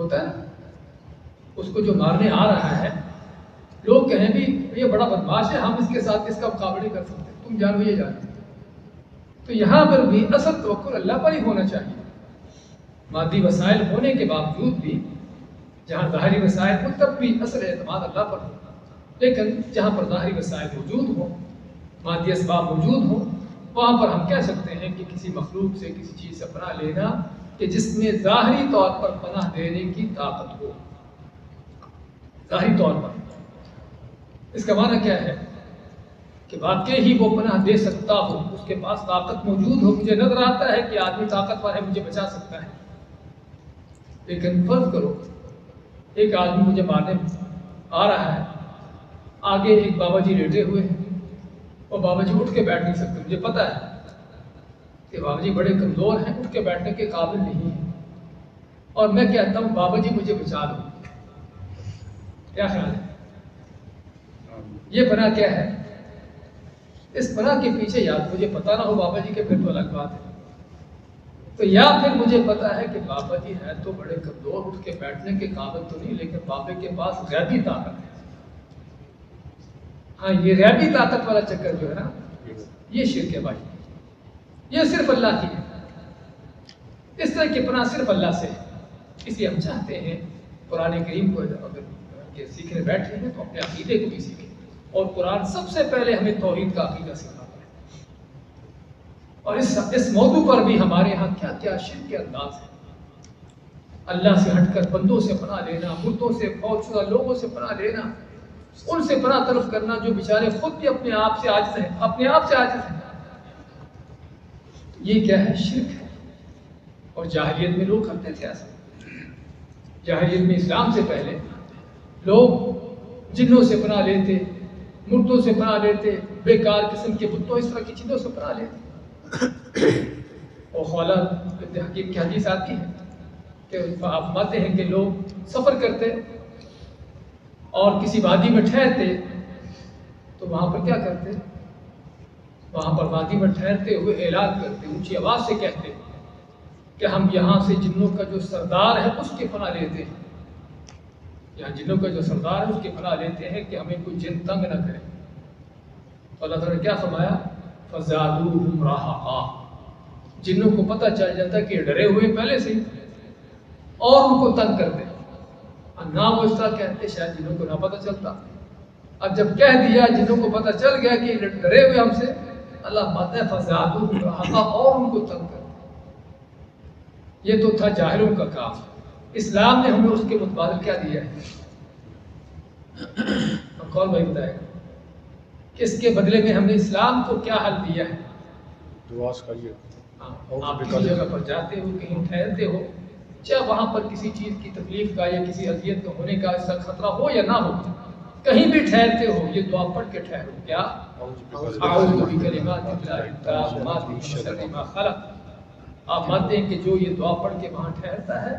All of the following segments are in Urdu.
ہوتا ہے نا، اس کو جو مارنے آ رہا ہے لوگ کہیں بھی یہ بڑا بدماش ہے، ہم اس کے ساتھ اس کا مقابلہ نہیں کر سکتے، تم جانو یہ جانتے۔ تو یہاں پر بھی اصل توکل اللہ پر ہی ہونا چاہیے، مادی وسائل ہونے کے باوجود بھی جہاں ظاہری وسائل ہو تب بھی اصل اعتماد اللہ پر ہو، لیکن جہاں پر ظاہری وسائل موجود ہوں، مادی اسباب موجود ہوں، وہاں پر ہم کہہ سکتے ہیں کہ کسی مخلوق سے کسی چیز سے پناہ لینا کہ جس میں ظاہری طور پر پناہ دینے کی طاقت ہو۔ ظاہری طور پر اس کا معنی کیا ہے کہ واقعی ہی وہ پناہ دے سکتا ہو، اس کے پاس طاقت موجود ہو، مجھے نظر آتا ہے کہ آدمی طاقتور ہے، مجھے بچا سکتا ہے، لیکن فرض کرو ایک آدمی مجھے مارنے آ رہا ہے، آگے ایک بابا جی لیٹے ہوئے ہیں اور بابا جی اٹھ کے بیٹھ نہیں سکتے، مجھے پتا ہے کہ بابا جی بڑے کمزور ہیں، اٹھ کے بیٹھنے کے قابل نہیں ہیں، اور میں کہتا ہوں بابا جی مجھے بچا لو، کیا خیال ہے؟ یہ پناہ کیا ہے؟ اس پناہ کے پیچھے یا مجھے پتا نہ ہو بابا جی کے، پھر تو الگ بات ہے، تو یا پھر مجھے پتا ہے کہ بابا جی ہے تو بڑے کمزور، اٹھ کے بیٹھنے کے قابل تو نہیں، لیکن بابے کے پاس غیبی طاقت ہے۔ ہاں، یہ غیبی طاقت والا چکر جو ہے نا، یہ شرک ہے بھائی، یہ صرف اللہ کی ہے، اس طرح کی پناہ صرف اللہ سے ہے۔ اس لیے ہم چاہتے ہیں قرآن کریم کو اگر سیکھنے بیٹھے ہیں تو اپنے عقیدے کو بھی سیکھیں، اور قرآن سب سے پہلے ہمیں توحید کا عقیدہ سکھاتا ہے، اور اس موضوع پر بھی ہمارے ہاں کیا کیا شرک کے انداز ہیں۔ اللہ سے ہٹ کر بندوں سے پناہ لینا، مردوں سے، فوت شدہ لوگوں سے پناہ لینا، ان سے پناہ طلب کرنا جو بیچارے خود بھی اپنے آپ سے عاجز ہیں، یہ کیا ہے؟ شرک ہے۔ اور جاہلیت میں لوگ کرتے تھے ایسا، جاہلیت میں اسلام سے پہلے لوگ جنوں سے پناہ لیتے، مردوں سے پناہ لیتے، بیکار قسم کے بتوں اس طرح کی چیزوں سے پناہ لیتے۔ اور خولہ حکیم کی حدیث آتی ہے کہ آپ فرماتے ہیں کہ لوگ سفر کرتے اور کسی وادی میں ٹھہرتے تو وہاں پر کیا کرتے؟ وہاں پر وادی میں ٹھہرتے ہوئے اعلان کرتے، اونچی آواز سے کہتے کہ ہم یہاں سے جنوں کا جو سردار ہے اس کی پناہ لیتے ہیں، یہاں جنوں کا جو سردار ہے اس کی پناہ لیتے ہیں کہ ہمیں کوئی جن تنگ نہ کرے۔ تو اللہ تعالیٰ نے کیا فرمایا؟ فَزَادُوهُمْ رَهَقًا، جنوں کو پتہ چل جاتا کہ ڈرے ہوئے پہلے سے اور ان کو تنگ کرتے، نہ وہ اس طرح کہتے، شاید جنوں کو نہ پتہ چلتا، اب جب کہہ دیا جنوں کو پتہ چل گیا کہ ڈرے ہوئے ہم سے، اللہ فرماتا ہے فَزَادُوهُمْ رَهَقًا، اور ان کو تنگ کرتے۔ یہ تو تھا جاہلوں کا کام، اسلام نے ہمیں اس کے متبادل کیا دیا ہے؟ کون بھائی بتائے گا کہ اس کے بدلے میں ہم نے اسلام کو کیا حل دیا ہے؟ دعا کریے۔ آپ کسی جگہ پر جاتے ہو، کہیں ٹھہرتے ہو، چاہے وہاں پر کسی چیز کی تکلیف کا یا کسی اذیت کا ہونے کا ایسا خطرہ ہو یا نہ ہو، کہیں بھی ٹھہرتے ہو یہ دعا پڑھ کے ٹھہرو، کیا؟ اعوذ بکلمات اللہ التامات من شر ما خلق۔ آپ مانتے ہیں کہ جو یہ دعا پڑھ کے وہاں ٹھہرتا ہے،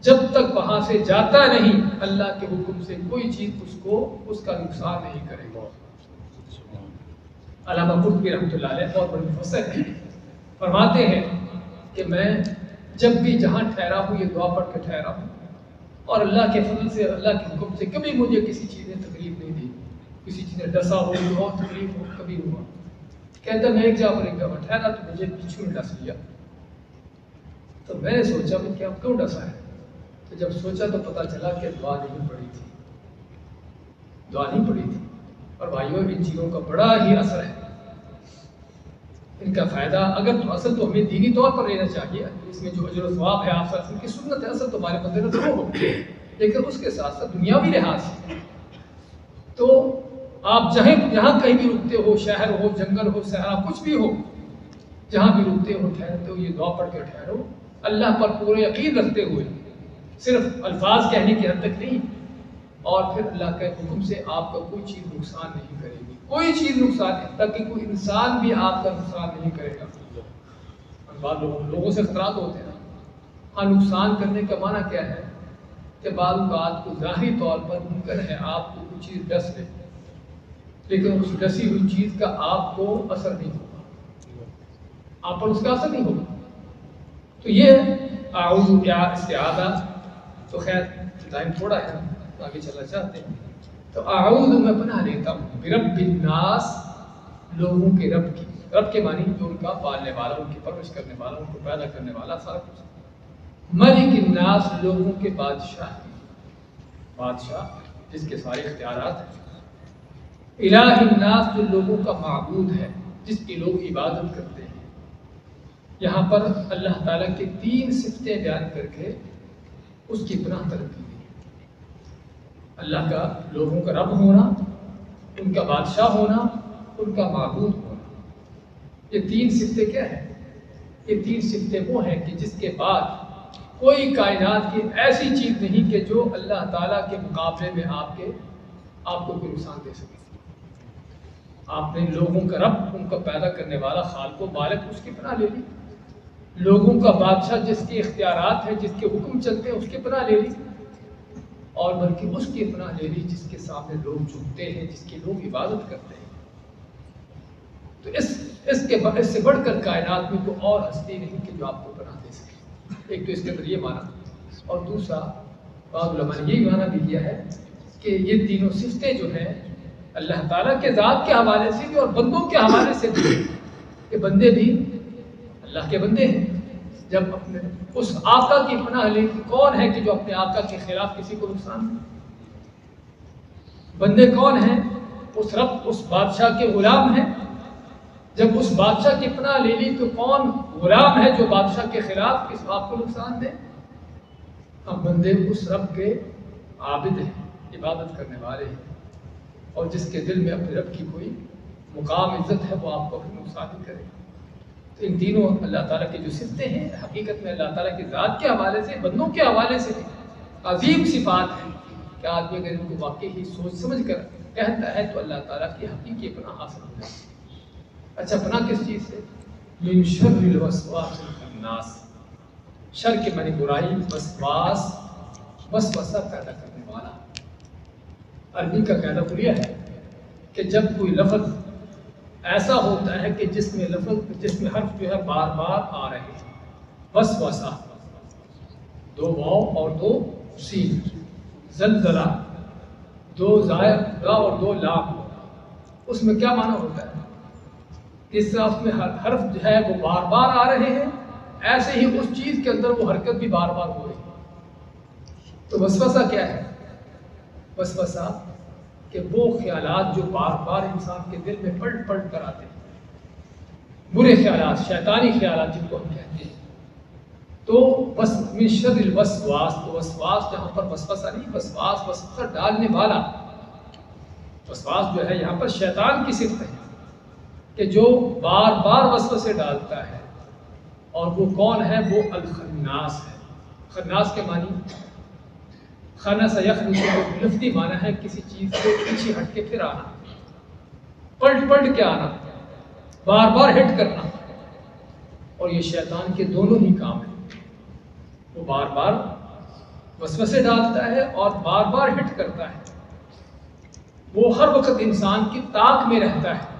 جب تک وہاں سے جاتا نہیں اللہ کے حکم سے کوئی چیز اس کا نقصان نہیں کرے گا۔ علامہ قرطبی رحمۃ اللہ علیہ بہت بڑے مفسر ہیں، فرماتے ہیں کہ میں جب بھی جہاں ٹھہرا ہوں یہ دعا پڑھ کے ٹھہرا ہوں، اور اللہ کے فضل سے، اللہ کے حکم سے کبھی مجھے کسی چیز نے تکلیف نہیں دی، کسی چیز نے ڈسا ہو، بہت تکلیف ہو کبھی ہوا۔ کہتا میں ایک جگہ ٹھہرا تو مجھے بچھو نے ڈس لیا، تو میں نے سوچا میں کیا کیوں ڈسا ہے، تو جب سوچا تو پتا چلا کہ دعا نہیں پڑی تھی، دعا نہیں پڑی تھی۔ اور بھائیوں ان چیزوں کا بڑا ہی اثر ہے، ان کا فائدہ اگر تو اصل تو ہمیں دینی طور پر لینا چاہیے، اس میں جو اجر و ثواب ہے آپ صلی اللہ علیہ وسلم کی سنت ہے، اصل تو ہمارے مد نظر ہو، لیکن اس کے ساتھ ساتھ دنیاوی لحاظ سے تو آپ جہاں کہیں بھی رکتے ہو، شہر ہو، جنگل ہو، صحرا، کچھ بھی ہو، جہاں بھی رکتے ہو ٹھہرتے ہو یہ دعا پڑھ کے ٹھہرو، اللہ پر پورے یقین رکھتے ہوئے، صرف الفاظ کہنے کی حد تک نہیں، اور پھر اللہ کے حکم سے آپ کا کوئی چیز نقصان نہیں کرے گی، کوئی چیز نقصان نہیں، تاکہ کوئی انسان بھی آپ کا نقصان نہیں کرے گا۔ بعض لوگوں سے خطرات ہوتے ہیں، ہاں نقصان کرنے کا معنی کیا ہے کہ بعض اوقات کو ظاہری طور پر ممکن ہے آپ کو کوئی چیز ڈس لے، لیکن اس ڈسی ہوئی چیز کا آپ کو اثر نہیں ہوگا، آپ پر اس کا اثر نہیں ہوگا۔ تو یہ اعوذ یا استعاذہ تو خیر ٹائم تھوڑا ہے، آگے چلنا چاہتے ہیں. تو اعوذ میں پناہ لیتا ہوں برب الناس، لوگوں کے رب کی. رب کے معنی جو ان کا پالنے والا، ان کی پرورش کرنے والا، ان کو پیدا کرنے والا، سارا کچھ. ملک الناس، لوگوں کے بادشاہ، بادشاہ جس کے سارے اختیارات ہیں. الہ الناس، جو لوگوں کا معبود ہے، جس کی لوگ عبادت کرتے ہیں. یہاں پر اللہ تعالیٰ کی 3 صفتیں بیان کر کے اس کی پناہ طلب کی گئی. اللہ کا لوگوں کا رب ہونا، ان کا بادشاہ ہونا، ان کا معبود ہونا. یہ 3 صفتیں کیا ہیں؟ یہ 3 صفتیں وہ ہیں کہ جس کے بعد کوئی کائنات کی ایسی چیز نہیں کہ جو اللہ تعالیٰ کے مقابلے میں آپ کو کوئی نقصان دے سکے. آپ نے لوگوں کا رب، ان کا پیدا کرنے والا، خالق و مالک، اس کی پناہ لے لی. لوگوں کا بادشاہ جس کے اختیارات ہیں، جس کے حکم چلتے ہیں، اس کی پناہ لے لی. اور بلکہ اس کی پناہ لے لی جس کے سامنے لوگ جھکتے ہیں، جس کی لوگ عبادت کرتے ہیں. تو اس سے بڑھ کر کائنات میں کوئی اور ہستی نہیں کہ جو آپ کو پناہ دے سکے. ایک تو اس کے اندر یہ معنی، اور دوسرا بعض علماء نے یہی معنی بھی کیا ہے کہ یہ تینوں صفتیں جو ہیں اللہ تعالیٰ کے ذات کے حوالے سے بھی اور بندوں کے حوالے سے بھی، کہ بندے بھی اللہ کے بندے ہیں. جب اپنے اس آقا کی پناہ لے، کون ہے کہ جو اپنے آقا کے خلاف کسی کو نقصان دے؟ بندے کون ہیں؟ اس رب، اس بادشاہ کے غلام ہیں. جب اس بادشاہ کی پناہ لے لی تو کون غلام ہے جو بادشاہ کے خلاف کس بات کو نقصان دے؟ ہم بندے اس رب کے عابد ہیں، عبادت کرنے والے ہیں، اور جس کے دل میں اپنے رب کی کوئی مقام عزت ہے وہ آپ کو اپنے نقصان ہی کرے. تو ان تینوں اللہ تعالیٰ کی جو صفتیں ہیں حقیقت میں اللہ تعالیٰ کی ذات کے حوالے سے، بندوں کے حوالے سے بھی عظیم صفات ہیں کہ آدمی اگر ان کو واقعی ہی سوچ سمجھ کر کہتا ہے تو اللہ تعالیٰ کی حقیقی پناہ حاصل ہو جائے. اچھا، پناہ کس چیز سے؟ من شر الوسواس الخناس. شر کے معنی برائی، وسواس، وسوسہ پیدا کرنے والا. عربی کا قاعدہ کلیہ ہے کہ جب کوئی لفظ ایسا ہوتا ہے کہ جس میں حرف جو ہے بار بار آ رہے ہیں، وسوسہ، 2 واو اور 2 سین، زلزلہ، 2 زائر را اور 2 لام، اس میں کیا معنی ہوتا ہے؟ اس طرح اس میں حرف جو ہے وہ بار بار آ رہے ہیں، ایسے ہی اس چیز کے اندر وہ حرکت بھی بار بار ہو رہی ہے. تو وسوسہ کیا ہے؟ وسوسہ کہ وہ خیالات جو بار بار انسان کے دل میں پلٹ پلٹ کر آتے ہیں، برے خیالات، شیطانی خیالات جن کو ہم کہتے ہیں. تو من شر الوسواس، تو وسواس جہاں پر وسوسہ نہیں، وسواس وسوسہ ڈالنے والا. وسواس جو ہے یہاں پر شیطان کی صفت ہے کہ جو بار بار وسوسے ڈالتا ہے. اور وہ کون ہے؟ وہ الخناس ہے. خناس کے معنی خنس یخنس، لفظی معنی ہے کسی چیز سے پیچھے ہٹ کے پھر آنا، پلٹ پلٹ کے آنا، بار بار ہٹ کرنا. اور یہ شیطان کے دونوں ہی کام ہیں. وہ بار بار وسوسے ڈالتا ہے اور بار بار ہٹ کرتا ہے. وہ ہر وقت انسان کی طاق میں رہتا ہے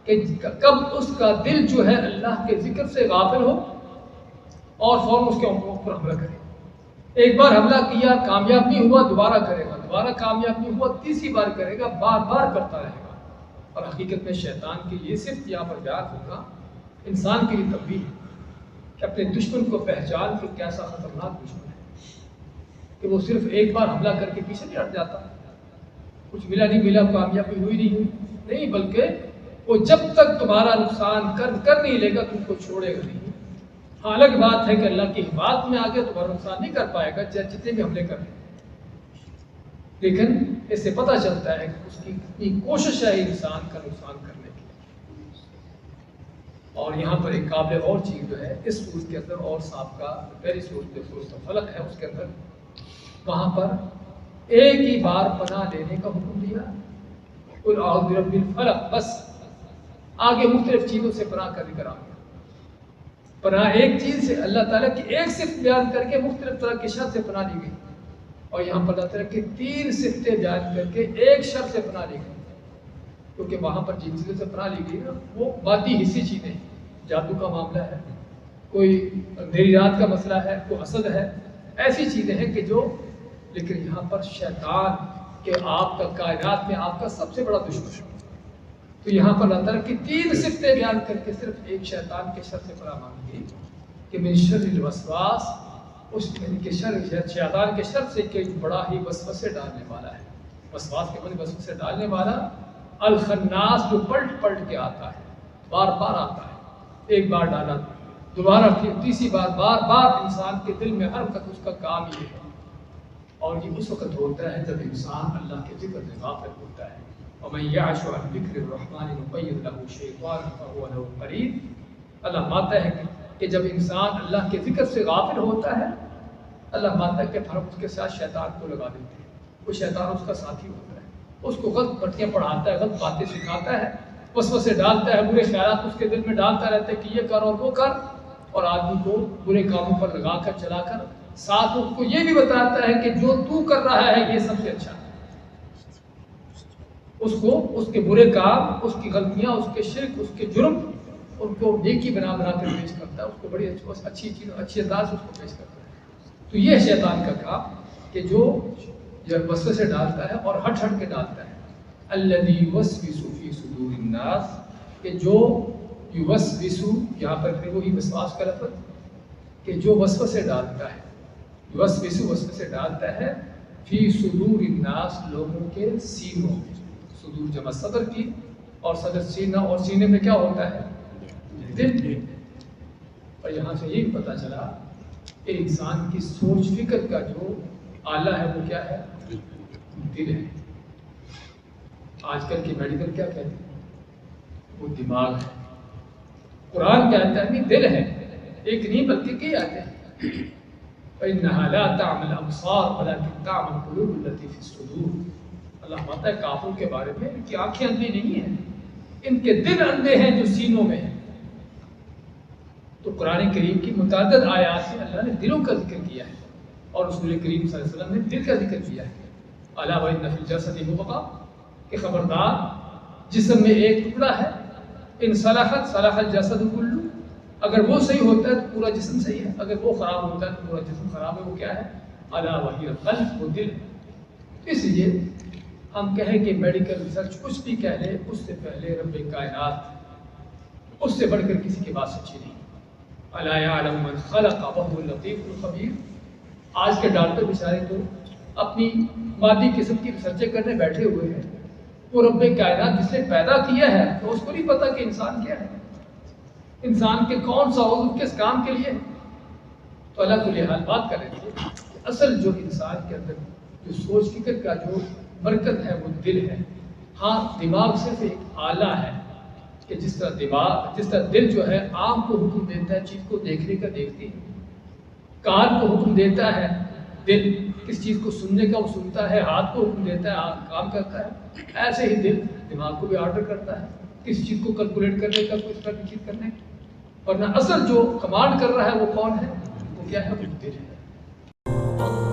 کہ کب اس کا دل جو ہے اللہ کے ذکر سے غافل ہو اور فوراً اس کے اوپر حملہ کرے. ایک بار حملہ کیا، کامیاب نہیں ہوا، دوبارہ کرے گا، دوبارہ کامیاب نہیں ہوا، تیسری بار کرے گا، بار بار کرتا رہے گا. اور حقیقت میں شیطان کی یہ صرف یہاں پر بیان ہوگا انسان کے لیے تنبیہ ہے کہ اپنے دشمن کو پہچان کہ کیسا خطرناک دشمن ہے، کہ وہ صرف ایک بار حملہ کر کے پیچھے نہیں ہٹ جاتا، کچھ ملا نہیں ملا، کامیابی ہوئی نہیں، بلکہ وہ جب تک تمہارا نقصان کر نہیں لے گا تم کو چھوڑے گا نہیں. ہاں الگ بات ہے کہ اللہ کی حفاظت میں آگے تمہارا نقصان نہیں کر پائے گا جتنے بھی حملے کر لیں، لیکن اس سے پتہ چلتا ہے کہ اس کی کتنی کوشش ہے انسان کا نقصان کرنے کی. اور یہاں پر ایک قابل اور چیز جو ہے اس سورت کے اندر، اور صاحب کا پہلی سورت فلق ہے، اس کے اندر وہاں پر ایک ہی بار پناہ لینے کا حکم دیا، قل اعوذ برب الفلق، بس. آگے مختلف چیزوں سے پناہ کا ذکر آ گیا. پناہ ایک چیز سے، اللہ تعالیٰ کی ایک صفت بیان کر کے مختلف طرح کی شر سے پناہ لی گئی. اور یہاں پر اللہ تعالیٰ کی 3 صفتیں بیان کر کے ایک شر سے پناہ لی گئی. کیونکہ وہاں پر جن چیزوں سے پناہ لی گئی نا وہ مادی حصی چیزیں ہیں، جادو کا معاملہ ہے، کوئی اندھیری رات کا مسئلہ ہے، کوئی حسد ہے، ایسی چیزیں ہیں کہ جو، لیکن یہاں پر شیطان کہ آپ کا کائنات میں آپ کا سب سے بڑا دشمن ہے. تو یہاں پر اللہ تعالیٰ کی 3 صفتیں بیان کر کے صرف ایک شیطان کے شر سے پناہ مانگی کہ من شر الوسواس، اس کے شیطان کے شر سے کہ بڑا ہی وسوسے ڈالنے والا ہے. وسواس کے معنی وسوسے ڈالنے والا، الخناس جو پلٹ پلٹ کے آتا ہے، بار بار آتا ہے، ایک بار ڈالا دوبارہ پھر تیسری بار، بار بار انسان کے دل میں ہر وقت اس کا کام یہ ہے. اور یہ اس وقت ہوتا ہے جب انسان اللہ کے ذکر سے غافل ہوتا ہے. وَمَن يَعْشُ عَنْ ذِكْرِ الرَّحْمَنِ نُقَيِّضْ لَهُ شَيْطَانًا فَهُوَ لَهُ قَرِينٌ. اللہ مانتا ہے کہ جب انسان اللہ کے ذکر سے غافل ہوتا ہے، اللہ مانتا ہے کہ پھر اس کے ساتھ شیطان کو لگا دیتے ہیں. وہ شیطان اس کا ساتھی ہوتا ہے، اس کو غلط پٹیاں پڑھاتا ہے، غلط باتیں سکھاتا ہے، وسوسے ڈالتا ہے، برے خیالات اس کے دل میں ڈالتا رہتا ہے کہ یہ کر اور وہ کر، اور آدمی کو برے کاموں پر لگا کر چلا کر ساتھ اس کو یہ بھی بتاتا ہے کہ جو تو کر رہا ہے یہ سب سے اچھا ہے. اس کو اس کے برے کام، اس کی غلطیاں، اس کے شرک، اس کے جرم، ان کو نیکی بنا بنا کر پیش کرتا ہے، اس کو بڑی اچھی چیز، اچھی انداز سے اس کو پیش کرتا ہے. تو یہ شیطان کا کام کہ جو وسوسے ڈالتا ہے اور ہٹ ہٹ کے ڈالتا ہے. الذی یوسوس فی صدور الناس، کہ جو یوسوس، یہاں پر پھر وہی وسواس کا لفظ کہ جو وسوسے ڈالتا ہے، یوسوس وسوسے ڈالتا ہے، فی صدور الناس، لوگوں کے سینوں میں. صدور جمع صدر کی، اور صدر سینہ، اور سینے میں کیا ہوتا ہے؟ دل. اور یہاں سے یہ پتہ چلا کہ انسان کی سوچ فکر کا جو آلہ ہے وہ کیا ہے؟ دل ہے. آج کل کی میڈیکل کیا کہتے ہیں؟ وہ دماغ ہے. قرآن کہتا ہے دل ہے، ایک نہیں بلکہ کئی آتے ہیں. فَإِنَّهَا لَا تَعْمَى الْأَبْصَارُ وَلَكِنْ تَعْمَى الْقُلُوبُ الَّتِي فِي الصُّدُورِ. اللہ مانتا ہے کافروں کے بارے میں ان کی آنکھیں اندھی نہیں ہیں، ان کے دل اندھے ہیں جو سینوں میں ہیں. تو قرآن کریم کی متعدد آیات میں اللہ نے دلوں کا ذکر کیا ہے، اور رسول کریم صلی اللہ علیہ وسلم نے دل کا ذکر کیا ہے. الا وَإِنَّ فِي الْجَسَدِ مُضْغَةً، کہ خبردار جسم میں ایک ٹکڑا ہے، ان صلحت صلح الجسد کلہ، اگر وہ صحیح ہوتا ہے تو پورا جسم صحیح ہے، اگر وہ خراب ہوتا ہے تو پورا جسم خراب ہے. وہ کیا ہے؟ الا وہی القلب، وہ دل. اس لیے ہم کہیں کہ میڈیکل ریسرچ کچھ بھی کہہ لے، اس سے پہلے رب کائنات، اس سے بڑھ کر کسی کی بات سچی نہیں. الا یعلم من خلق وهو اللطیف الخبیر. آج کے ڈاکٹر بیچارے تو اپنی مادی قسم کی ریسرچیں کرنے بیٹھے ہوئے ہیں. وہ رب کائنات جس نے پیدا کیا ہے تو اس کو نہیں پتا کہ انسان کیا ہے، انسان کے کون سا عضو کس کام کے لیے. تو اللہ کو لحاظ بات کر رہے تھے کہ اصل جو انسان کے اندر جو سوچ فکر کا جو مرکز ہے وہ دل ہے. ہاں دماغ صرف ایک آلہ ہے کہ جس طرح دل جو ہے آنکھ کو حکم دیتا ہے چیز کو دیکھنے کا دیکھتی ہے، کان کو حکم دیتا ہے دل کس چیز کو سننے کا وہ سنتا ہے، ہاتھ کو حکم دیتا ہے کام کرتا ہے. ایسے ہی دل دماغ کو بھی آرڈر کرتا ہے کس چیز کو کیلکولیٹ کرنے کا، کچھ طرح کی چیز کرنے کا. ورنہ اصل جو کمانڈ کر رہا ہے وہ کون ہے؟ وہ کیا ہے؟ وہ دل ہے.